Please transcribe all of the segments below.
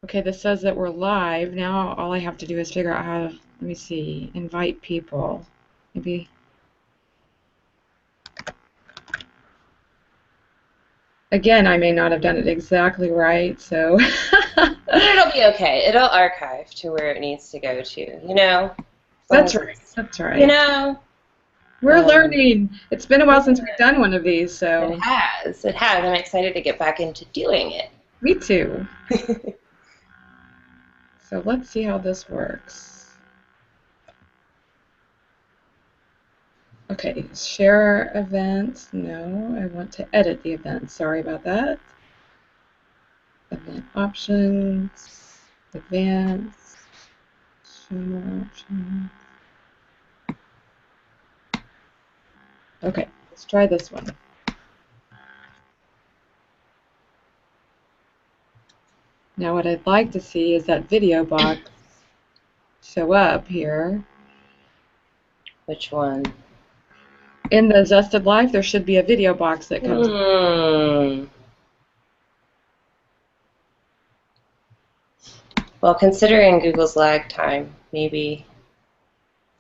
Okay, this says that we're live. Now all I have to do is figure out how to, let me see, invite people. Maybe. Again, I may not have done it exactly right, so. It'll be okay. It'll archive to where it needs to go to, you know? That's right. That's right. You know? We're learning. It's been a while since we've done one of these, so. It has. It has. I'm excited to get back into doing it. Me too. So let's see how this works. Okay, share events. No, I want to edit the event. Sorry about that. Event options, advanced, show more options. Okay, let's try this one. Now what I'd like to see is that video box show up here. Which one? In the Zested Life, there should be a video box that comes. Well, considering Google's lag time, maybe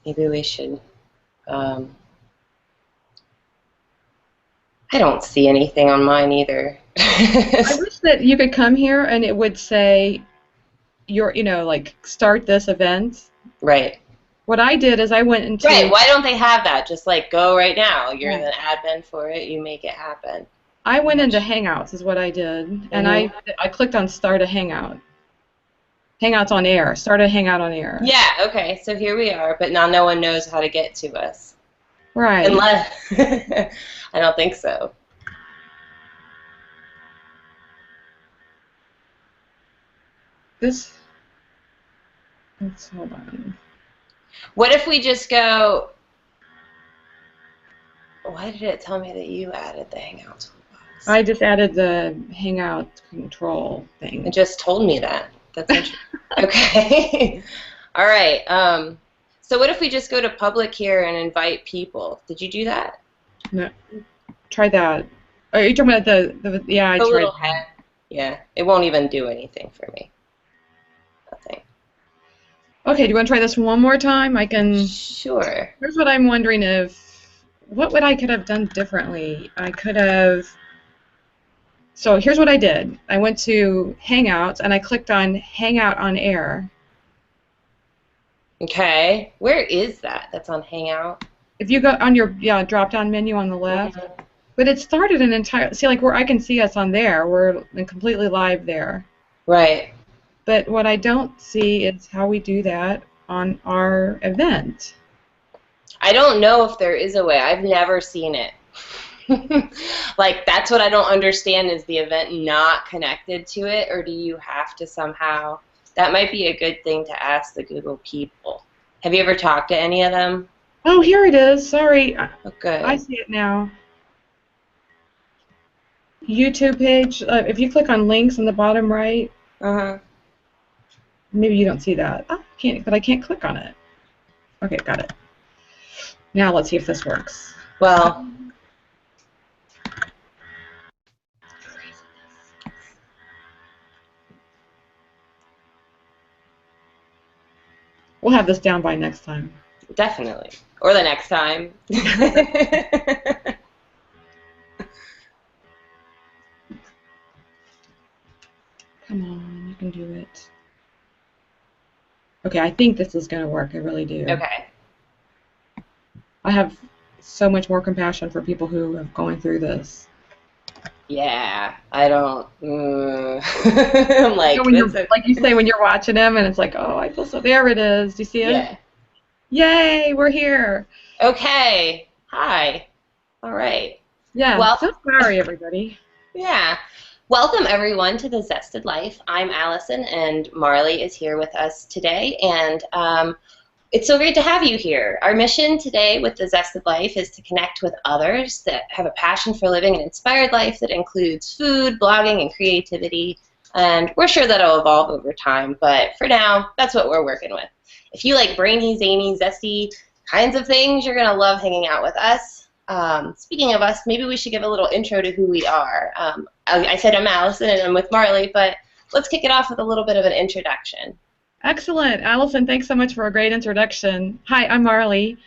we should. I don't see anything on mine either. I wish that you could come here and it would say, like start this event. Right. What I did is I went into. Right. Why don't they have that? Just like go right now. You're the admin for it. You make it happen. I went into Hangouts is what I did, and I clicked on Start a Hangout. Hangouts on air. Start a Hangout on air. Yeah. Okay. So here we are, but now no one knows how to get to us. Right. Unless I don't think so. Let's hold on. What if we just go? Why did it tell me that you added the Hangout toolbox? I just added the Hangout control thing. It just told me that. That's interesting. Okay. All right. So what if we just go to public here and invite people? Did you do that? No. Try that. Are you talking about the yeah, I tried. Little head. Yeah. It won't even do anything for me. Nothing. Okay, do you want to try this one more time? I can. Sure. Here's what I'm wondering what would I could have done differently? I could have. So here's what I did. I went to Hangouts and I clicked on Hangout on Air. Okay. Where is that? That's on Hangout. If you go on your drop-down menu on the left, but it started an entire. See, like where I can see us on there, we're completely live there. Right. But what I don't see is how we do that on our event. I don't know if there is a way. I've never seen it. Like, that's what I don't understand, is the event not connected to it, or do you have to somehow? That might be a good thing to ask the Google people. Have you ever talked to any of them? Oh, here it is. Sorry. Oh, good. I see it now. YouTube page. If you click on links in the bottom right. Maybe you don't see that. Oh, but I can't click on it. Okay, got it. Now let's see if this works. Well. We'll have this down by next time. Definitely. Or the next time. Come on, you can do it. Okay, I think this is going to work. I really do. Okay. I have so much more compassion for people who have gone through this. Yeah, I don't. I'm like, like you say when you're watching them, and it's like, oh, I feel so. There it is. Do you see it? Yeah. Yay, we're here. Okay. Hi. All right. Yeah. Well, so sorry, everybody. Yeah. Welcome, everyone, to the Zested Life. I'm Allyson, and Marley is here with us today, and it's so great to have you here. Our mission today with the Zested Life is to connect with others that have a passion for living an inspired life that includes food, blogging, and creativity, and we're sure that it'll evolve over time, but for now, that's what we're working with. If you like brainy, zany, zesty kinds of things, you're going to love hanging out with us. Speaking of us, maybe we should give a little intro to who we are. I said I'm Allyson and I'm with Marley, but let's kick it off with a little bit of an introduction. Excellent. Allyson, thanks so much for a great introduction. Hi, I'm Marley,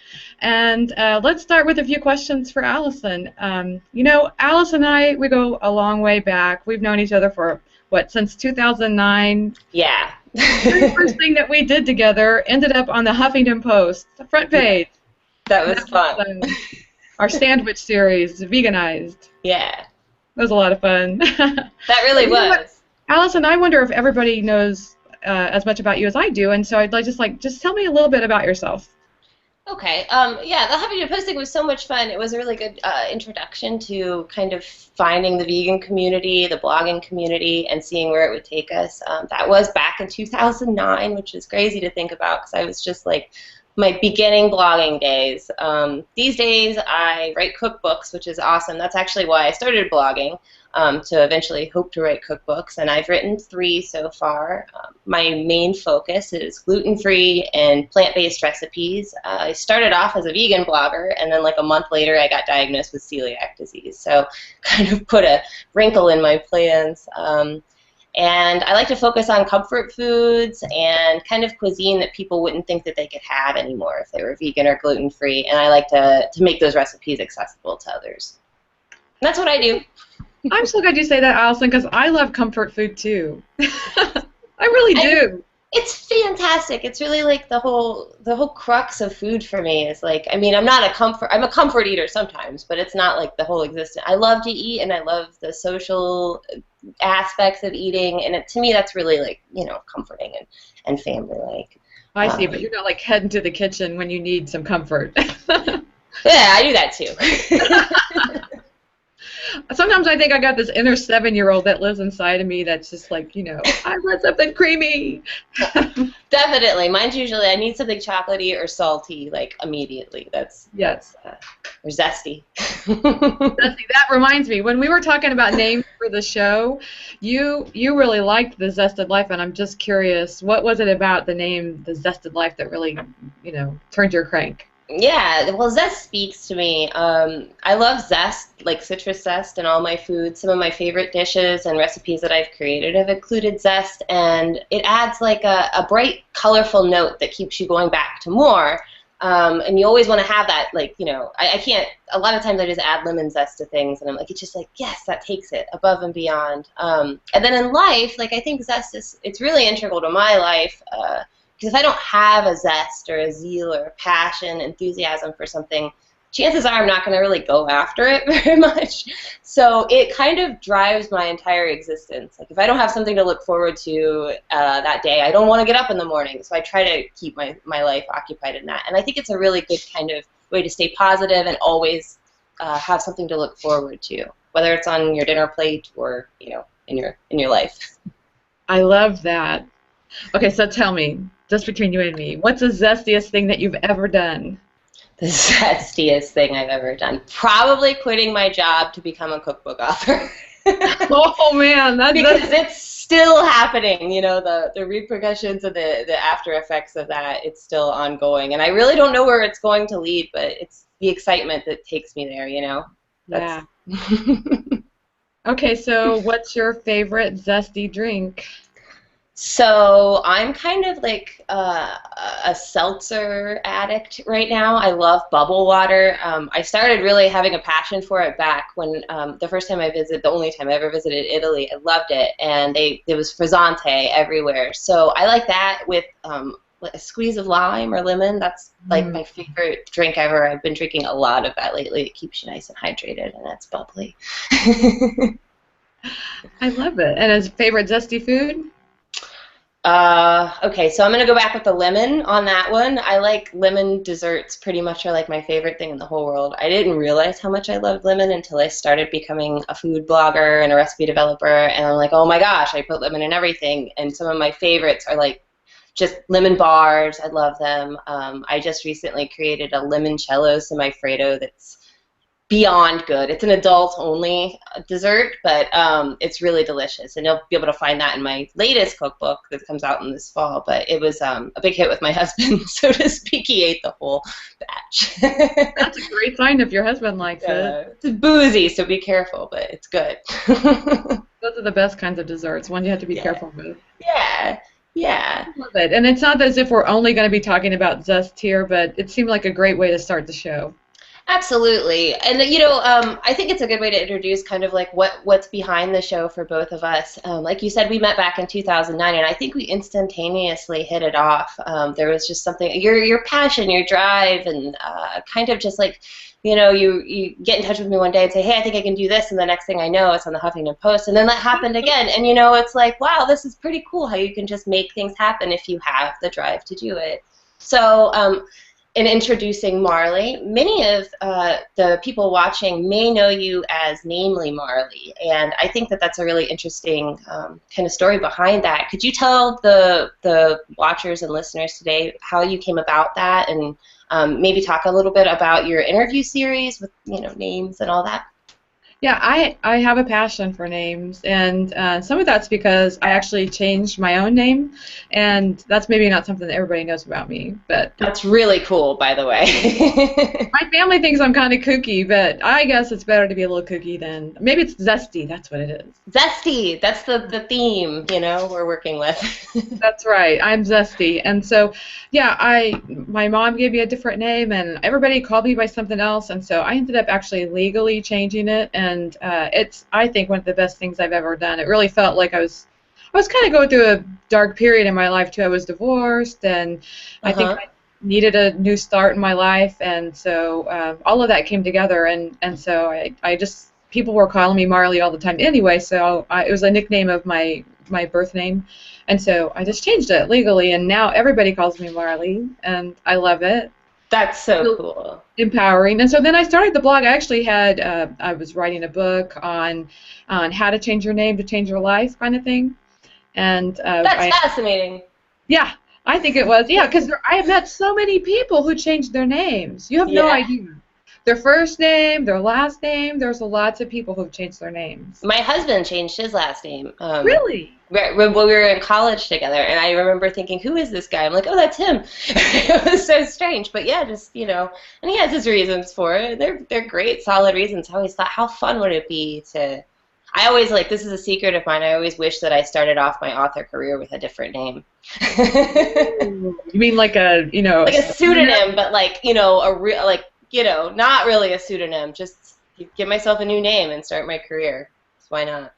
and let's start with a few questions for Allyson. Allyson and I, we go a long way back. We've known each other for, since 2009? Yeah. The very first thing that we did together ended up on the Huffington Post, the front page. That was fun. Our sandwich series, Veganized. Yeah. That was a lot of fun. That really was. Allyson, I wonder if everybody knows as much about you as I do, and so I'd like just tell me a little bit about yourself. Okay. Yeah, the Huffington Post thing was so much fun. It was a really good introduction to kind of finding the vegan community, the blogging community, and seeing where it would take us. That was back in 2009, which is crazy to think about because I was just like my beginning blogging days. These days I write cookbooks, which is awesome. That's actually why I started blogging, to eventually hope to write cookbooks, and I've written 3 so far. My main focus is gluten-free and plant-based recipes. I started off as a vegan blogger, and then like a month later I got diagnosed with celiac disease, so kind of put a wrinkle in my plans. And I like to focus on comfort foods and kind of cuisine that people wouldn't think that they could have anymore if they were vegan or gluten-free, and I like to make those recipes accessible to others. And that's what I do. I'm so glad you say that, Allyson, because I love comfort food too. I really do. It's fantastic. It's really like the whole crux of food for me is like, I mean, I'm a comfort eater sometimes, but it's not like the whole existence. I love to eat, and I love the social aspects of eating, and to me that's really like, comforting and family-like. I see, but you're not like heading to the kitchen when you need some comfort. Yeah, I do that too. Sometimes I think I got this inner 7-year-old that lives inside of me that's just like, I want something creamy. Definitely. Mine's usually I need something chocolatey or salty, like immediately. Yes. Or zesty. Zesty. That reminds me, when we were talking about names for the show, you really liked the Zested Life, and I'm just curious, what was it about the name, the Zested Life, that really, turned your crank? Yeah, well, zest speaks to me. I love zest, like citrus zest in all my food. Some of my favorite dishes and recipes that I've created have included zest, and it adds like a bright, colorful note that keeps you going back to more. And you always want to have that, like, I can't, a lot of times I just add lemon zest to things, and I'm like, it's just like, yes, that takes it above and beyond. And then in life, like, I think zest it's really integral to my life. Because if I don't have a zest or a zeal or a passion, enthusiasm for something, chances are I'm not going to really go after it very much. So it kind of drives my entire existence. Like if I don't have something to look forward to that day, I don't want to get up in the morning. So I try to keep my life occupied in that. And I think it's a really good kind of way to stay positive and always have something to look forward to, whether it's on your dinner plate or in your life. I love that. Okay, so tell me, just between you and me, what's the zestiest thing that you've ever done? The zestiest thing I've ever done? Probably quitting my job to become a cookbook author. Oh man, because it's still happening. The repercussions of the after effects of that, it's still ongoing, and I really don't know where it's going to lead, but it's the excitement that takes me there. Yeah. Okay, so what's your favorite zesty drink? So I'm kind of like a seltzer addict right now. I love bubble water. I started really having a passion for it back when the only time I ever visited Italy. I loved it, and there was frizzante everywhere. So I like that with a squeeze of lime or lemon. That's like my favorite drink ever. I've been drinking a lot of that lately. It keeps you nice and hydrated, and it's bubbly. I love it. And his favorite zesty food? Okay, so I'm going to go back with the lemon on that one. I like lemon desserts pretty much are like my favorite thing in the whole world. I didn't realize how much I loved lemon until I started becoming a food blogger and a recipe developer, and I'm like, oh my gosh, I put lemon in everything, and some of my favorites are like just lemon bars. I love them. I just recently created a limoncello semi-Fredo that's beyond good. It's an adult-only dessert, but it's really delicious. And you'll be able to find that in my latest cookbook that comes out in this fall. But it was a big hit with my husband, so to speak. He ate the whole batch. That's a great sign if your husband likes it. It's boozy, so be careful, but it's good. Those are the best kinds of desserts, ones you have to be careful with. Yeah. Yeah. I love it. And it's not as if we're only going to be talking about zest here, but it seemed like a great way to start the show. Absolutely. And, you know, I think it's a good way to introduce kind of like what's behind the show for both of us. Like you said, we met back in 2009, and I think we instantaneously hit it off. There was just something, your passion, your drive, and kind of just like, you know, you get in touch with me one day and say, hey, I think I can do this, and the next thing I know, it's on the Huffington Post, and then that happened again. And, you know, it's like, wow, this is pretty cool how you can just make things happen if you have the drive to do it. So, in introducing Marley, many of the people watching may know you as namely Marley, and I think that that's a really interesting kind of story behind that. Could you tell the watchers and listeners today how you came about that, and maybe talk a little bit about your interview series with, you know, names and all that? Yeah, I have a passion for names, and some of that's because I actually changed my own name, and that's maybe not something that everybody knows about me, but that's really cool, by the way. my family thinks I'm kind of kooky, but I guess it's better to be a little kooky than, maybe it's zesty, that's what it is. Zesty, that's the theme, you know, we're working with. That's right, I'm zesty, and so, yeah, my mom gave me a different name, and everybody called me by something else, and so I ended up actually legally changing it, and it's, I think, one of the best things I've ever done. It really felt like I was kind of going through a dark period in my life too. I was divorced, and I think I needed a new start in my life, and so all of that came together, and so I just, people were calling me Marley all the time anyway, so it was a nickname of my birth name, and so I just changed it legally, and now everybody calls me Marley, and I love it. That's so cool. Empowering. And so then I started the blog. I actually had, I was writing a book on how to change your name to change your life, kind of thing. And that's fascinating. Yeah, I think it was. Yeah, because I have met so many people who changed their names. You have no idea. Their first name, their last name. There's lots of people who've changed their names. My husband changed his last name. Really? When we were in college together, and I remember thinking, who is this guy? I'm like, oh, that's him. It was so strange, but yeah, just, you know, and he has his reasons for it. They're great, solid reasons. I always thought, how fun would it be to, I always, like, this is a secret of mine, I always wish that I started off my author career with a different name. You mean like a, you know, like a pseudonym, but like, you know, a real, like, you know, not really a pseudonym, just give myself a new name and start my career. Why not?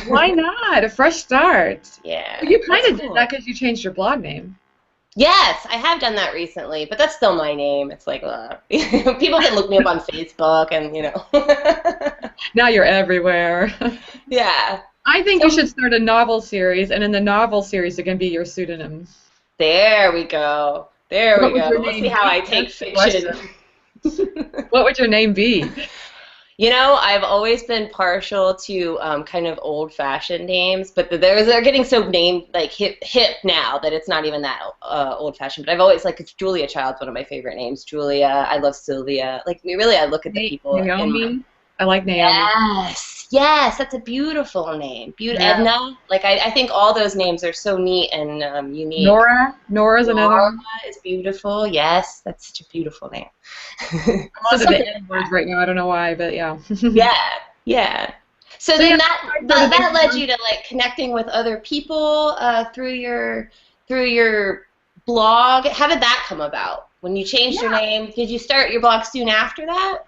Why not? A fresh start. Yeah. Well, you kind of did that because you changed your blog name. Yes, I have done that recently, but that's still my name. It's like, people can look me up on Facebook, and, you know. Now you're everywhere. Yeah. I think you should start a novel series, and in the novel series, it can be your pseudonym. There we go. There we go. We'll see how I take fiction. What would your name be? You know, I've always been partial to kind of old-fashioned names, but they're getting so named, like, hip now that it's not even that old-fashioned. But I've always, like, it's Julia Child's one of my favorite names. Julia. I love Sylvia. Like, really, I look at the people. Naomi. I like Naomi. Yes, that's a beautiful name. Edna. Like, I think all those names are so neat and unique. Nora's another. Nora is beautiful. Yes, that's such a beautiful name. I'm on the N words right now. I don't know why, but yeah. Yeah. So then that led you to, like, connecting with other people through your blog. How did that come about? When you changed your name, did you start your blog soon after that?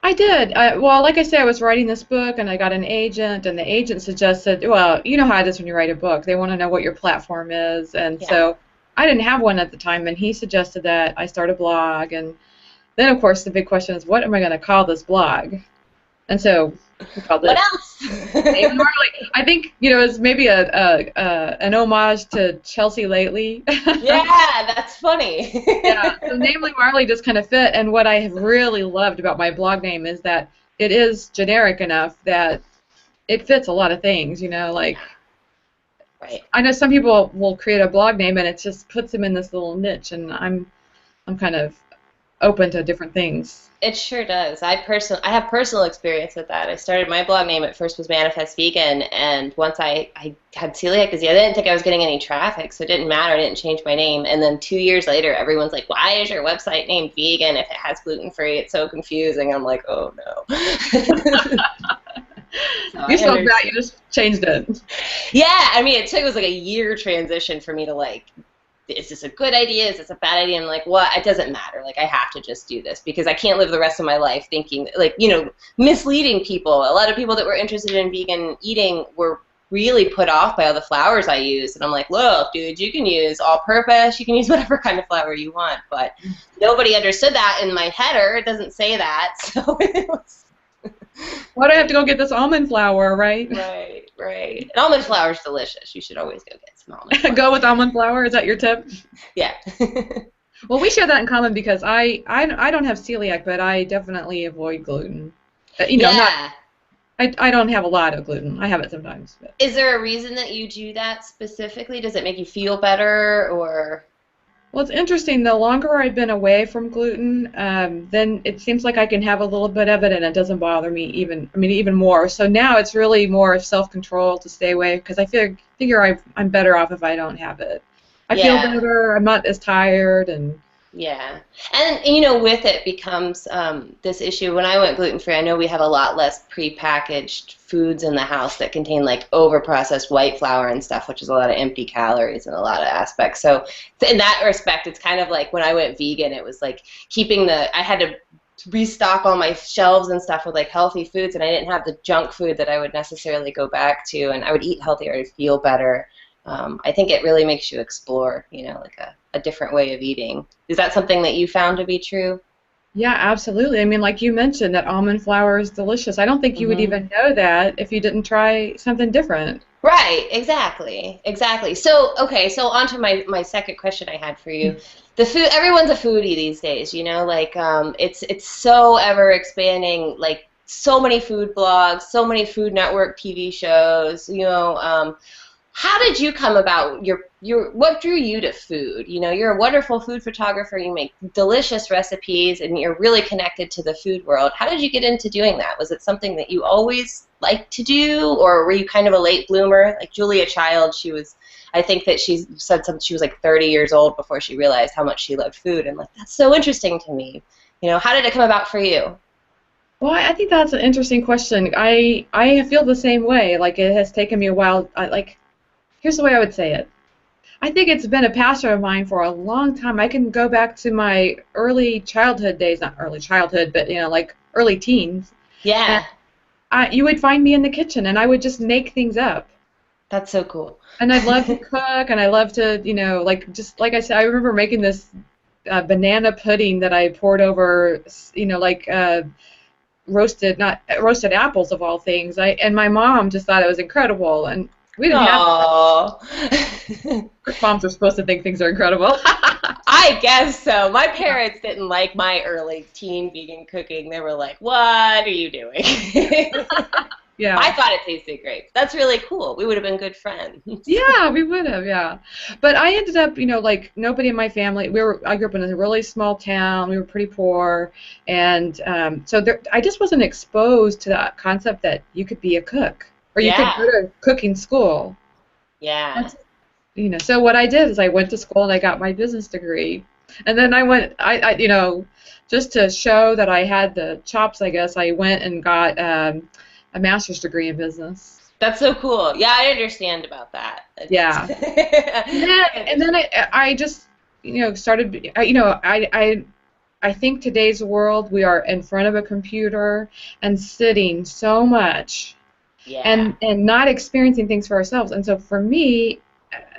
I did. Well, like I said, I was writing this book, and I got an agent, and the agent suggested, well, you know how it is when you write a book. They want to know what your platform is, and so I didn't have one at the time, and he suggested that I start a blog, and then, of course, the big question is, what am I going to call this blog? And so we called it. What else? I think, you know, it's maybe an homage to Chelsea Lately. Yeah, that's funny. Yeah, so Namely Marley just kind of fit, and what I have really loved about my blog name is that it is generic enough that it fits a lot of things, you know, like, I know some people will create a blog name and it just puts them in this little niche, and I'm kind of open to different things. It sure does. I have personal experience with that. I started my blog name at first was Manifest Vegan, and once I had celiac disease, I didn't think I was getting any traffic, so it didn't matter. I didn't change my name. And then 2 years later, everyone's like, "Why is your website named vegan if it has gluten free? It's so confusing." I'm like, "Oh no." So You saw that, you just changed it. yeah, I mean, it was like a year transition for me to like, is this a good idea? Is this a bad idea? I'm like, what? It doesn't matter. Like, I have to just do this because I can't live the rest of my life thinking, like, misleading people. A lot of people that were interested in vegan eating were really put off by all the flours I used. And I'm like, look, dude, you can use all-purpose. You can use whatever kind of flour you want. But nobody understood that in my header. It doesn't say that. So it was... Why do I have to go get this almond flour, right? Right. And almond flour is delicious. You should always go get some almond flour. Go with almond flour? Is that your tip? Yeah. Well, we share that in common because I don't have celiac, but I definitely avoid gluten. Yeah. I don't have a lot of gluten. I have it sometimes. But. Is there a reason that you do that specifically? Does it make you feel better, or? Well, it's interesting. The longer I've been away from gluten, then it seems like I can have a little bit of it, and it doesn't bother me even more. So now it's really more self-control to stay away because I figure I'm better off if I don't have it. I feel better. I'm not as tired, and yeah. And with it becomes this issue. When I went gluten-free, I know we have a lot less prepackaged foods in the house that contain like over-processed white flour and stuff, which is a lot of empty calories in a lot of aspects. So in that respect, it's kind of like when I went vegan, it was like I had to restock all my shelves and stuff with like healthy foods, and I didn't have the junk food that I would necessarily go back to, and I would eat healthier, I'd feel better. I think it really makes you explore, like a different way of eating. Is that something that you found to be true? Yeah, absolutely. I mean, like you mentioned, that almond flour is delicious. I don't think you would even know that if you didn't try something different. Right, exactly. So, okay, so on to my second question I had for you. The food, everyone's a foodie these days, like it's so ever expanding, like so many food blogs, so many Food Network TV shows, How did you come about what drew you to food? You're a wonderful food photographer, you make delicious recipes, and you're really connected to the food world. How did you get into doing that? Was it something that you always liked to do, or were you kind of a late bloomer? Like Julia Child, I think that she said she was like 30 years old before she realized how much she loved food, and like, that's so interesting to me. How did it come about for you? Well, I think that's an interesting question. I feel the same way. Like, it has taken me a while. Here's the way I would say it. I think it's been a passion of mine for a long time. I can go back to my early childhood days, not early childhood, but like early teens. Yeah. And you would find me in the kitchen, and I would just make things up. That's so cool. And I'd love to cook, and I love to, just like I said, I remember making this banana pudding that I poured over, roasted apples of all things. And my mom just thought it was incredible, and we didn't have moms are supposed to think things are incredible. I guess so. My parents didn't like my early teen vegan cooking. They were like, what are you doing? Yeah. I thought it tasted great. That's really cool. We would have been good friends. Yeah, we would have, yeah. But I ended up, like nobody in my family, I grew up in a really small town. We were pretty poor. And so I just wasn't exposed to that concept that you could be a cook. Or you could go to cooking school. Yeah. So what I did is I went to school and I got my business degree. And then I just to show that I had the chops, I guess, I went and got a master's degree in business. That's so cool. Yeah, I understand about that. Yeah. and then I just, started, I think today's world, we are in front of a computer and sitting so much. Yeah. And not experiencing things for ourselves. And so for me,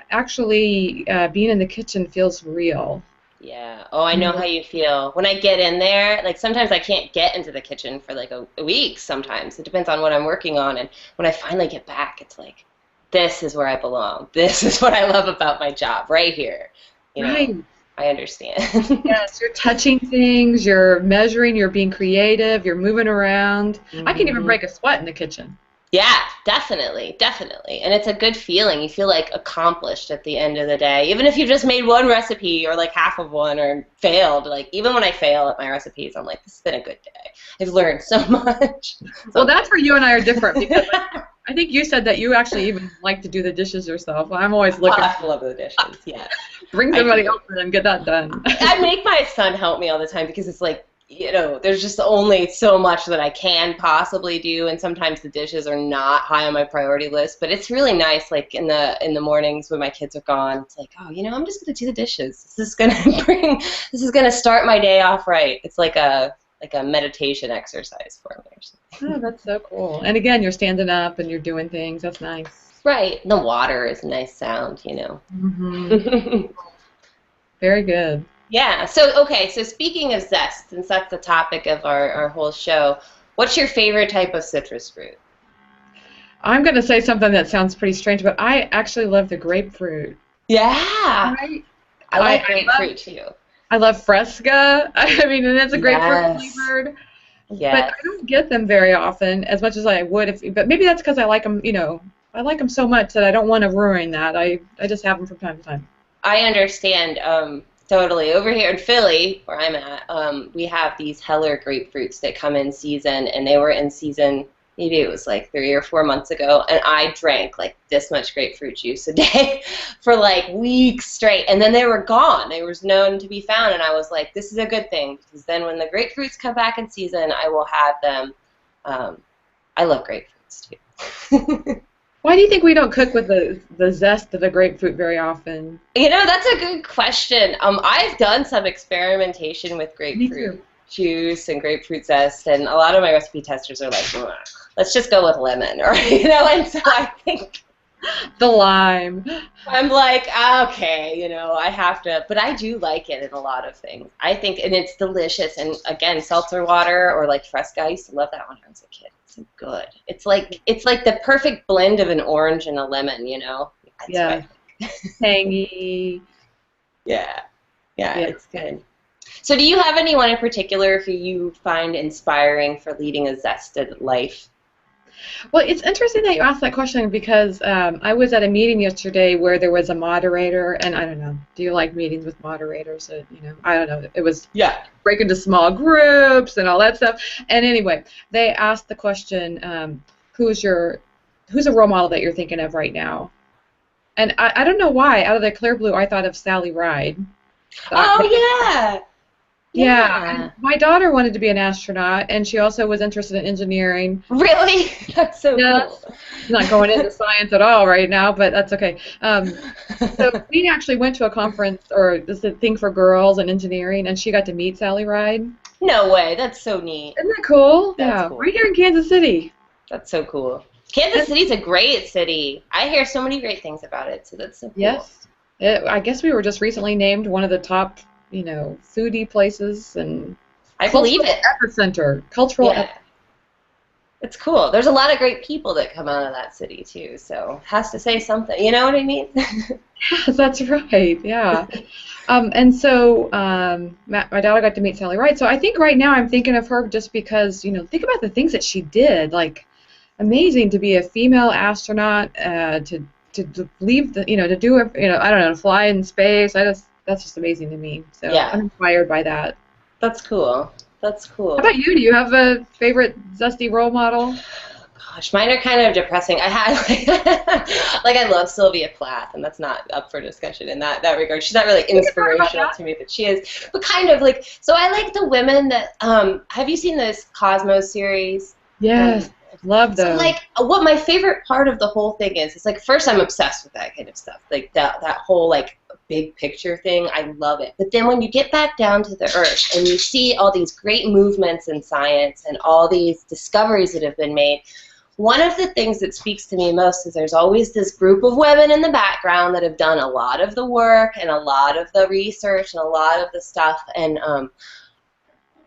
actually being in the kitchen feels real. Yeah. Oh, I know how you feel. When I get in there, like sometimes I can't get into the kitchen for like a week sometimes. It depends on what I'm working on. And when I finally get back, it's like, this is where I belong. This is what I love about my job right here. Right. I understand. Yes, you're touching things, you're measuring, you're being creative, you're moving around. I can even break a sweat in the kitchen. Yeah, definitely, definitely. And it's a good feeling. You feel like accomplished at the end of the day. Even if you just made one recipe or like half of one or failed, like even when I fail at my recipes, I'm like, this has been a good day. I've learned so much. Well, So that's where you and I are different because I think you said that you actually even like to do the dishes yourself. I'm always looking I love the dishes. Yeah, bring I somebody do. else in and get that done. I make my son help me all the time because it's like, there's just only so much that I can possibly do, and sometimes the dishes are not high on my priority list. But it's really nice, like in the mornings when my kids are gone. It's like, oh, I'm just gonna do the dishes. This is gonna start my day off right. It's like a meditation exercise for me or something. Oh, that's so cool. And again, you're standing up and you're doing things. That's nice. Right. The water is a nice sound. Hmm. Very good. Yeah. So, okay. So, speaking of zest, since that's the topic of our whole show, what's your favorite type of citrus fruit? I'm going to say something that sounds pretty strange, but I actually love the grapefruit. Yeah. I, I I like grapefruit too. I love Fresca. I mean, and it's a grapefruit Yes. flavored, but Yes. I don't get them very often as much as I would if. But maybe that's because I like them. I like them so much that I don't want to ruin that. I just have them from time to time. I understand totally. Over here in Philly, where I'm at, we have these Heller grapefruits that come in season, and they were in season maybe it was like 3 or 4 months ago, and I drank like this much grapefruit juice a day for like weeks straight, and then they were gone. They was known to be found, and I was like, this is a good thing because then when the grapefruits come back in season, I will have them. I love grapefruits too. Why do you think we don't cook with the zest of the grapefruit very often? That's a good question. I've done some experimentation with Me too. grapefruit juice and grapefruit zest, and a lot of my recipe testers are like, "Ugh, let's just go with lemon," or and so I think The lime. I'm like, okay, I have to, but I do like it in a lot of things. I think, and it's delicious. And again, seltzer water or like Fresca, I used to love that when I was a kid. It's so good. It's like the perfect blend of an orange and a lemon. That's what I Yeah, think. tangy. Yeah, yeah, Yeah. it's good. So, do you have anyone in particular who you find inspiring for leading a zested life? Well, it's interesting that you asked that question because I was at a meeting yesterday where there was a moderator, and I don't know. Do you like meetings with moderators? I don't know. It was Yeah. break into small groups and all that stuff. And anyway, they asked the question, who's your who's a role model that you're thinking of right now? And I don't know why. Out of the clear blue, I thought of Sally Ride. Oh, yeah. Yeah, and Yeah. my daughter wanted to be an astronaut, and she also was interested in engineering. Really? That's so Yeah, cool. she's not going into science at all right now, but that's okay. So we actually went to a conference or this is a thing for girls in engineering, and she got to meet Sally Ride. Isn't No way. That's so neat. that cool? That's Yeah, cool. right here in Kansas City. That's so cool. Kansas And City's a great city. I hear so many great things about it, so that's so cool. yes, I guess we were just recently named one of the top, foodie places and I believe cultural it. epicenter. Cultural Yeah. It's cool. There's a lot of great people that come out of that city too, so has to say something. You know what I mean? That's right. Yeah. And so my daughter got to meet Sally Ride. So I think right now I'm thinking of her just because, think about the things that she did. Like, amazing to be a female astronaut, to leave to do it, I don't know, to fly in space. That's just amazing to me. So Yeah, I'm inspired by that. that's cool. That's How cool. about you? Do you have a favorite zesty role model? Gosh, mine are kind of depressing. I had like I love Sylvia Plath, and that's not up for discussion in that regard. She's not really We can talk about inspirational that. to me, but she is. But kind of like so. I like the women that have you seen this Cosmos series? Yes, love So those. like what my favorite part of the whole thing is, it's like first I'm obsessed with that kind of stuff. Like that whole like big picture thing, I love it. But then when you get back down to the earth and you see all these great movements in science and all these discoveries that have been made, one of the things that speaks to me most is there's always this group of women in the background that have done a lot of the work and a lot of the research and a lot of the stuff. And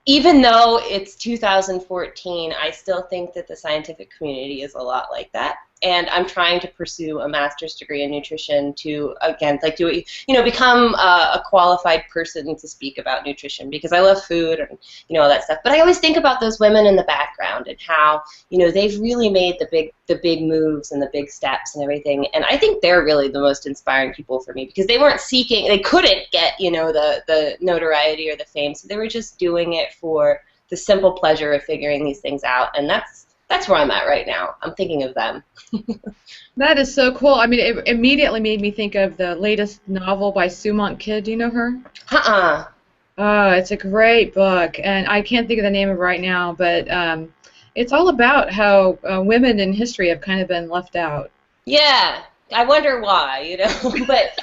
even though it's 2014, I still think that the scientific community is a lot like that. and I'm trying to pursue a master's degree in nutrition to, again, like become a qualified person to speak about nutrition, because I love food and, all that stuff. But I always think about those women in the background and how, they've really made the big moves and the big steps and everything. And I think they're really the most inspiring people for me, because they weren't seeking, they couldn't get, the notoriety or the fame. So they were just doing it for the simple pleasure of figuring these things out. And that's where I'm at right now. I'm thinking of them. That is so cool. I mean, it immediately made me think of the latest novel by Sue Monk Kidd. Do you know her? Oh, it's a great book, and I can't think of the name of it right now, but it's all about how women in history have kind of been left out. Yeah, I wonder why, but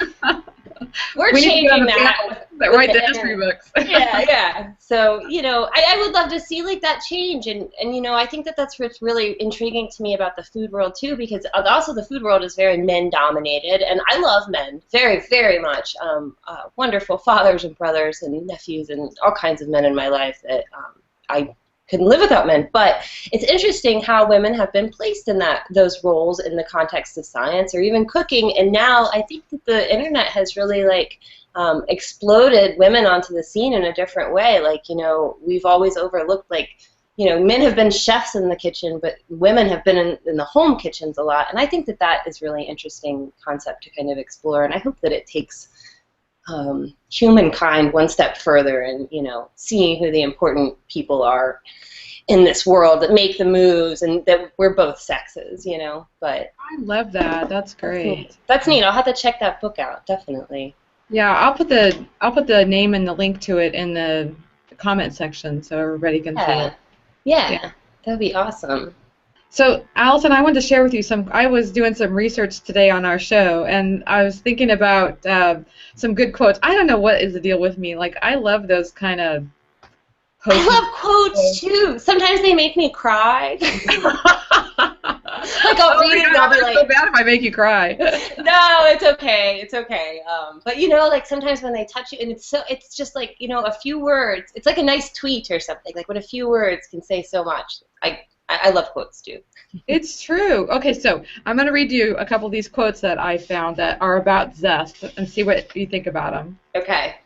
we're changing that. That write the history books. Yeah. So, I would love to see like that change, and I think that's what's really intriguing to me about the food world too, because also the food world is very men dominated, and I love men very, very much. Wonderful fathers and brothers and nephews and all kinds of men in my life that I couldn't live without men. But it's interesting how women have been placed in those roles in the context of science or even cooking, and now I think that the internet has really exploded women onto the scene in a different way. We've always overlooked, men have been chefs in the kitchen, but women have been in the home kitchens a lot, and I think that is really interesting concept to kind of explore, and I hope that it takes humankind one step further and, seeing who the important people are in this world that make the moves, and that we're both sexes, but I love that. That's great. That's neat. I'll have to check that book out, definitely. Yeah, I'll put the name and the link to it in the comment section so everybody can see it. Yeah, that'd be awesome. So, Allyson, I wanted to share with you I was doing some research today on our show, and I was thinking about some good quotes. I don't know what is the deal with me. I love those kind of I love quotes, too. Sometimes they make me cry. I'll read it and I'll be like... It's so bad if I make you cry. No, it's okay. It's okay. But, sometimes when they touch you, and it's just a few words. It's like a nice tweet or something. When a few words can say so much. I love quotes, too. It's true. Okay, so I'm going to read you a couple of these quotes that I found that are about zest and see what you think about them. Okay.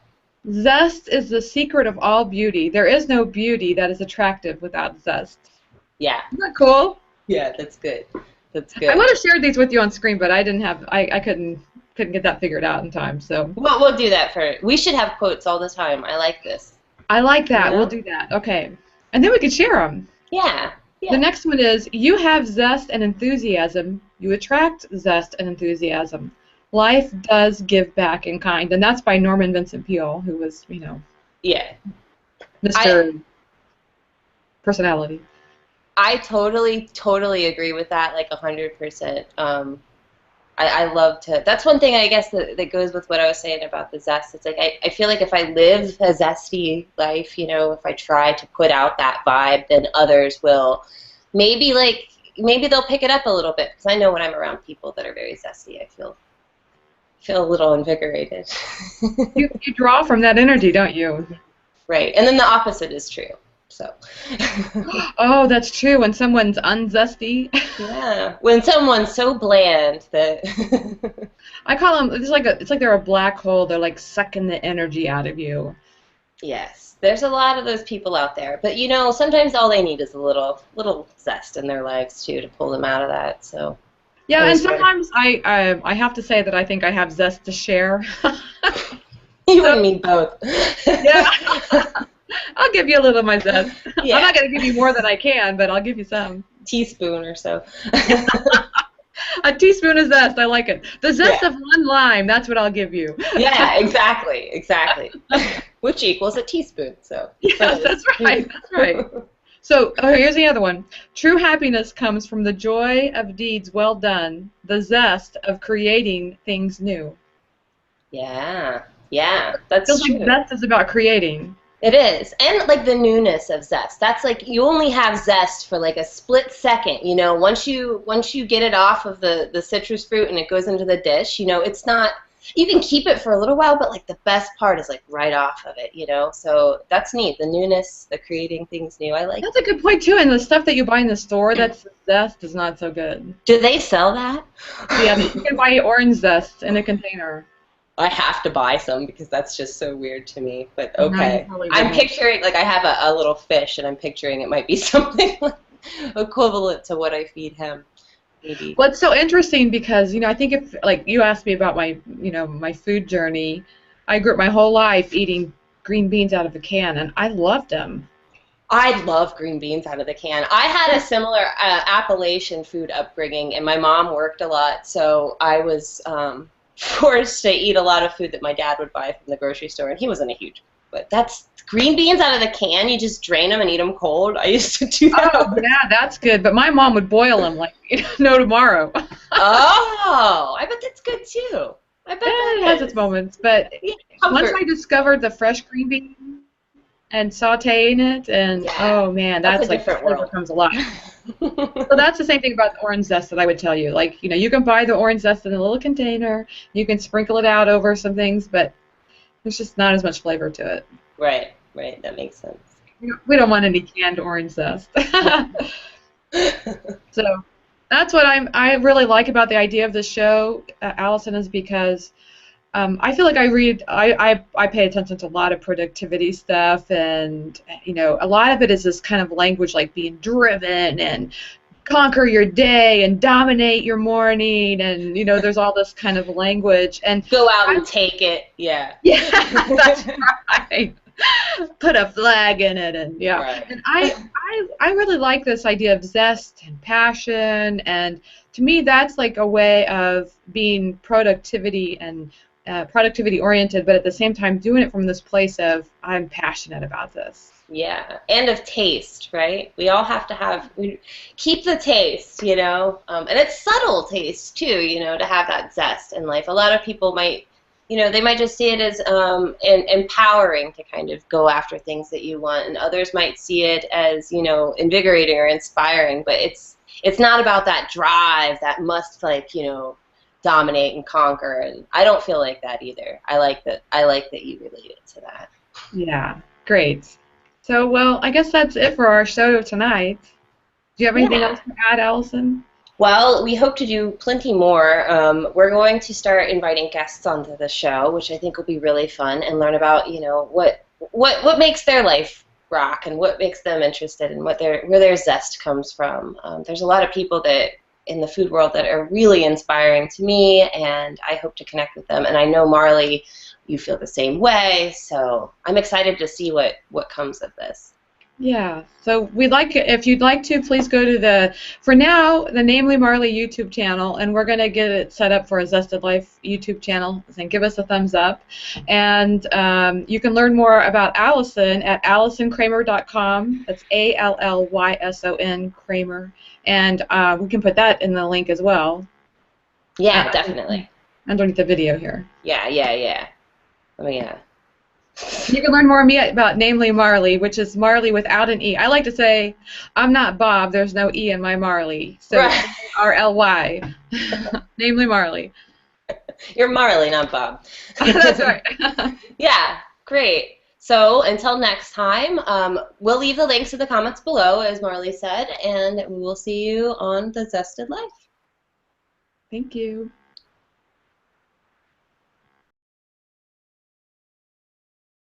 Zest is the secret of all beauty. There is no beauty that is attractive without zest. Yeah. Isn't that cool? Yeah, that's good. That's good. I would have shared these with you on screen, but I couldn't get that figured out in time. So we'll do that we should have quotes all the time. I like this. I like that. We'll do that. Okay. And then we could share them. Yeah. The next one is, you have zest and enthusiasm. You attract zest and enthusiasm. Life does give back in kind. And that's by Norman Vincent Peale, who was, yeah, Mr. Personality. I totally agree with that, 100%. I love to, that's one thing I guess that goes with what I was saying about the zest. It's I feel like if I live a zesty life, if I try to put out that vibe, then others will maybe they'll pick it up a little bit, because I know when I'm around people that are very zesty, I feel a little invigorated. you draw from that energy, don't you? Right, and then the opposite is true. So. Oh, that's true. When someone's unzesty. Yeah. When someone's so bland that. I call them. It's like they're a black hole. They're sucking the energy out of you. Yes, there's a lot of those people out there, but sometimes all they need is a little zest in their lives too to pull them out of that. So. Yeah, and sometimes I have to say that I think I have zest to share. You and me both. Yeah. I'll give you a little of my zest. Yeah. I'm not going to give you more than I can, but I'll give you some. Teaspoon or so. A teaspoon of zest, I like it. The zest of one lime, that's what I'll give you. Yeah, exactly. Which equals a teaspoon. So. Yes, that's right. So here's the other one. True happiness comes from the joy of deeds well done, the zest of creating things new. Yeah, that's feels true. Like zest is about creating. It is, and the newness of zest. That's you only have zest for a split second. Once you get it off of the citrus fruit and it goes into the dish, it's not you can keep it for a little while, but like the best part is like right off of it, So that's neat. The newness, the creating things new. I like. That's a good point too. And the stuff that you buy in the store that's zest is not so good. Do they sell that? Yeah, you can buy orange zest in a container. I have to buy some because that's just so weird to me. But No, you okay, probably I'm wouldn't. picturing like I have a little fish, and I'm picturing it might be something like equivalent to what I feed him. Maybe. Well, it's so interesting because, I think if, like, you asked me about my, my food journey, I grew up my whole life eating green beans out of a can, and I loved them. I love green beans out of the can. I had a similar Appalachian food upbringing, and my mom worked a lot, so I was forced to eat a lot of food that my dad would buy from the grocery store, and he wasn't a huge. But that's green beans out of the can. You just drain them and eat them cold. I used to do that. Oh, yeah, that's good. But my mom would boil them like no tomorrow. Oh, I bet that's good too. I bet It has its moments. But once I discovered the fresh green bean and sauteing it, and oh man, that's like the flavor comes alive. So that's the same thing about the orange zest that I would tell you. Like, you can buy the orange zest in a little container. You can sprinkle it out over some things, but there's just not as much flavor to it. Right. That makes sense. We don't want any canned orange zest. So that's what I really like about the idea of the show, Allyson, is because I feel like I pay attention to a lot of productivity stuff, and a lot of it is this kind of language like being driven and conquer your day and dominate your morning, and there's all this kind of language, and go out and take it. Yeah that's right. Put a flag in it, and right. And I really like this idea of zest and passion, and to me that's like a way of being productivity and productivity oriented, but at the same time doing it from this place of I'm passionate about this. Yeah, and of taste, right? We all have to keep the taste, and it's subtle taste too, to have that zest in life. A lot of people might, they might just see it as empowering to kind of go after things that you want, and others might see it as, invigorating or inspiring. But it's not about that drive that must dominate and conquer. And I don't feel like that either. I like that you related to that. Yeah, great. So, well, I guess that's it for our show tonight. Do you have anything else to add, Allyson? Well, we hope to do plenty more. We're going to start inviting guests onto the show, which I think will be really fun, and learn about, what makes their life rock and what makes them interested and where their zest comes from. There's a lot of people that in the food world that are really inspiring to me, and I hope to connect with them. And I know, Marley, you feel the same way, so I'm excited to see what comes of this. Yeah, so if you'd like to, please go to for now, the Namely Marley YouTube channel, and we're going to get it set up for a Zested Life YouTube channel, and give us a thumbs up. And you can learn more about Allyson at AllysonKramer.com. That's Allyson Kramer. And we can put that in the link as well. Yeah, definitely. Underneath the video here. Yeah. You can learn more about Namely Marley, which is Marley without an E. I like to say, I'm not Bob, there's no E in my Marley. So right. R-L-Y. Namely Marley. You're Marley, not Bob. That's right. Yeah, great. So until next time, we'll leave the links in the comments below, as Marley said, and we will see you on the Zested Life. Thank you.